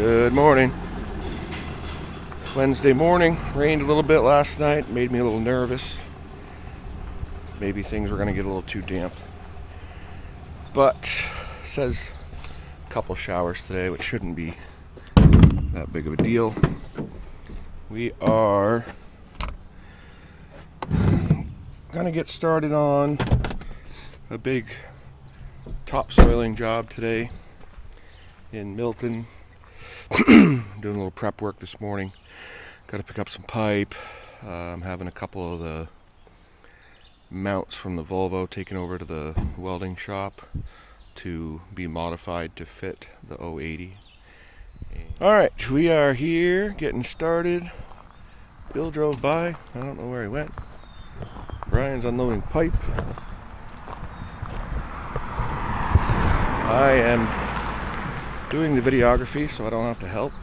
Good morning. Wednesday morning. Rained a little bit last night. Made me a little nervous. Maybe things were going to get a little too damp. But says a couple showers today, which shouldn't be that big of a deal. We are going to get started on a big topsoiling job today in Milton. Doing a little prep work this morning. Got to pick up some pipe. I'm having a couple of the mounts from the Volvo taken over to the welding shop to be modified to fit the 080. Alright, we are here getting started. Bill drove by. I don't know where he went. Brian's unloading pipe. I am doing the videography so I don't have to help.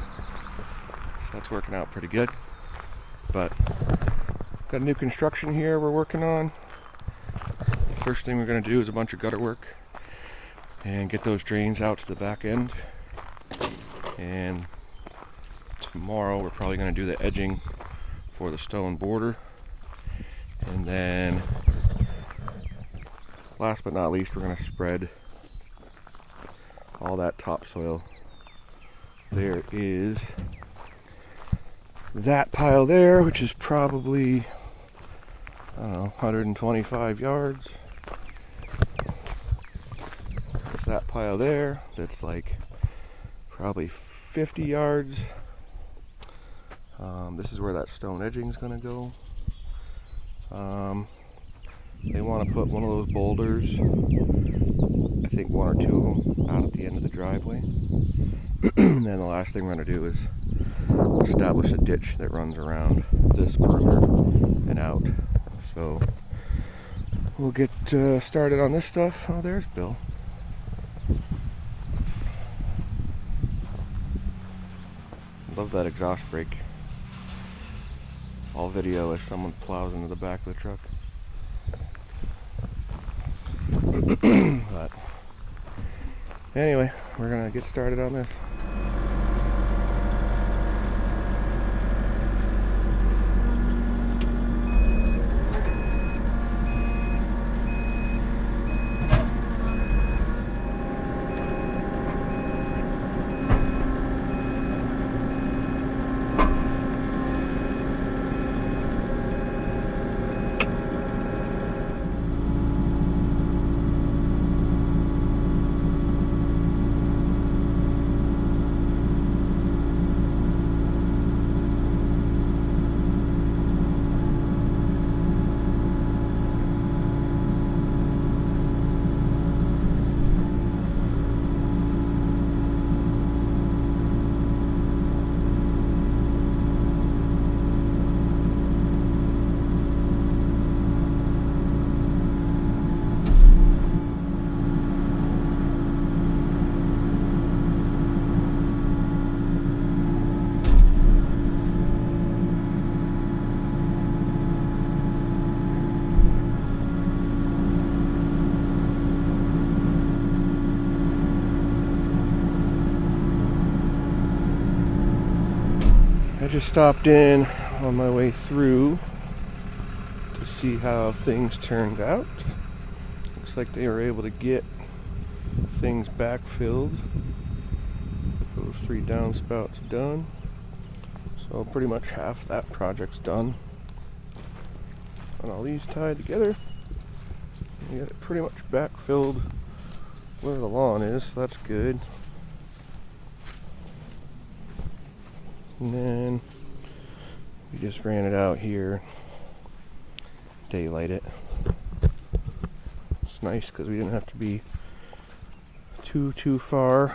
So that's working out pretty good. But got a new construction here we're working on. First thing we're going to do is a bunch of gutter work and get those drains out to the back end. And tomorrow we're probably going to do the edging for the stone border. And then last but not least, we're going to spread all that topsoil. There is that pile there, which is probably, I don't know, 125 yards. There's that pile there that's like probably 50 yards. This is where that stone edging is going to go. They want to put one of those boulders, I think one or two of them, out at the end of the driveway. And then the last thing we're going to do is establish a ditch that runs around this perimeter and out. So we'll get started on this stuff. Oh, there's Bill. Love that exhaust brake. All video as someone plows into the back of the truck. But anyway, we're gonna get started on this. I just stopped in on my way through to see how things turned out. Looks like they were able to get things backfilled. Those 3 downspouts done. So pretty much half that project's done. And all these tied together. We got it pretty much backfilled where the lawn is, so that's good. And then we just ran it out here, daylight it. It's nice because we didn't have to be too far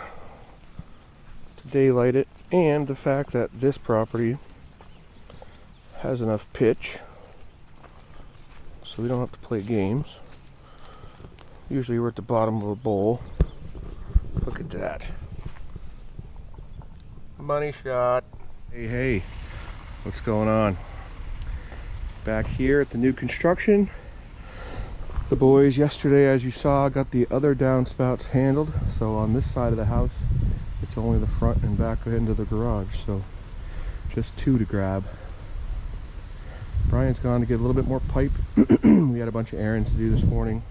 to daylight it, and the fact that this property has enough pitch so we don't have to play games. Usually we're at the bottom of a bowl. Look at that. Money shot. Hey, what's going on? Back here at the new construction. The boys yesterday, as you saw, got the other downspouts handled. So on this side of the house It's only the front and back end of the garage, so just 2 to grab. Brian's gone to get a little bit more pipe. We had a bunch of errands to do this morning,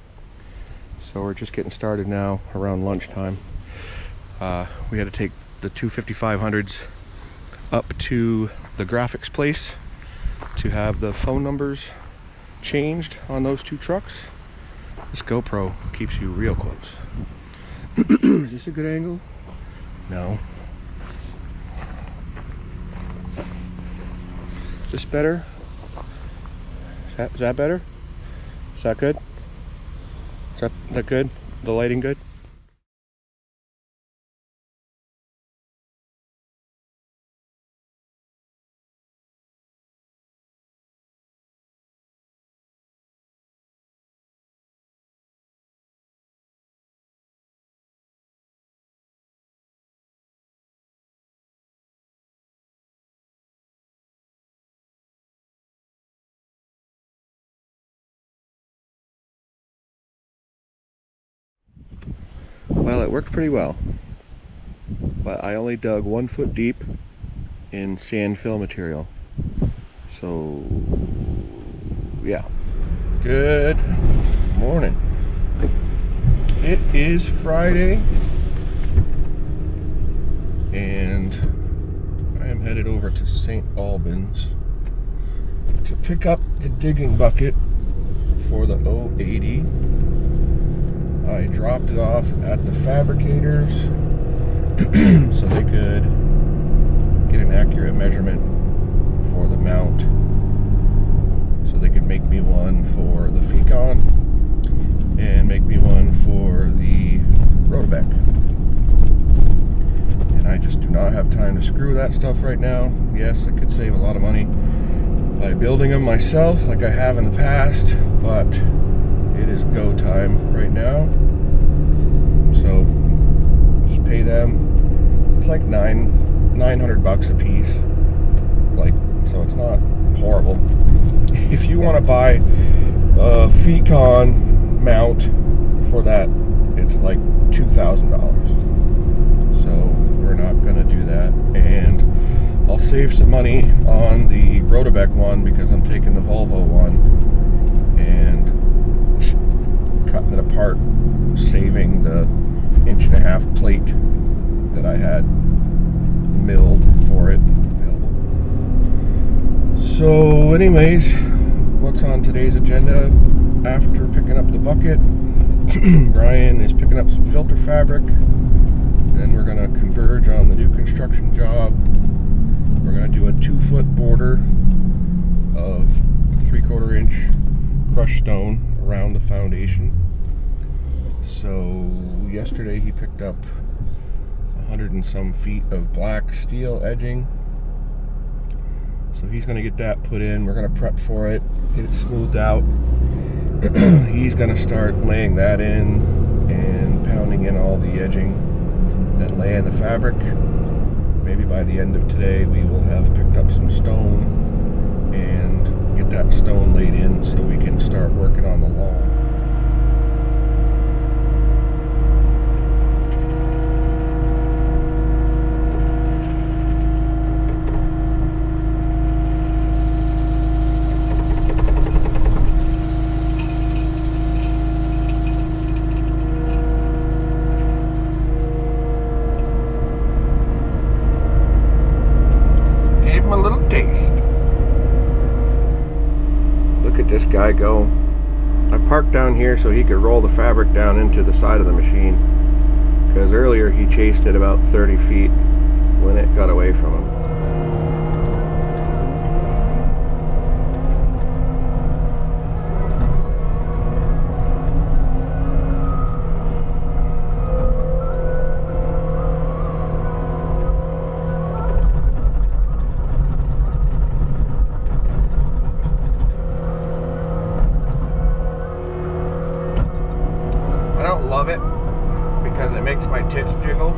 so we're just getting started now around lunchtime. We had to take the two 5500s up to the graphics place to have the phone numbers changed on those 2 trucks. This GoPro keeps you real close. Is this a good angle? No. Is this better? Is that better? Is that good? Is that good? The lighting good? Well, it worked pretty well, but I only dug 1 foot deep in sand fill material. So, yeah. Good morning. It is Friday, and I am headed over to St. Albans to pick up the digging bucket for the 080. I dropped it off at the fabricators so they could get an accurate measurement for the mount, so they could make me one for the Fecon and make me one for the Rotobec. And I just do not have time to screw that stuff right now. Yes, I could save a lot of money by building them myself like I have in the past, but it is go time right now. So just pay them. It's like $900 a piece. Like, so it's not horrible. If you want to buy a Fecon mount for that, it's like $2,000. So we're not gonna do that, and I'll save some money on the Rotobec one because I'm taking the Volvo one and cutting it apart, saving the 1.5-inch plate that I had milled for it available. So anyways, what's on today's agenda? After picking up the bucket, Brian is picking up some filter fabric. Then we're going to converge on the new construction job. We're going to do a 2-foot border of 3/4-inch crushed stone around the foundation. So yesterday he picked up 100 and some feet of black steel edging. So he's going to get that put in. We're going to prep for it, get it smoothed out. He's going to start laying that in and pounding in all the edging, then lay in the fabric. Maybe by the end of today we will have picked up some stone and get that stone laid in so we can start working on the lawn. This guy go. I parked down here so he could roll the fabric down into the side of the machine, because earlier he chased it about 30 feet when it got away from him. Love it because it makes my tits jiggle.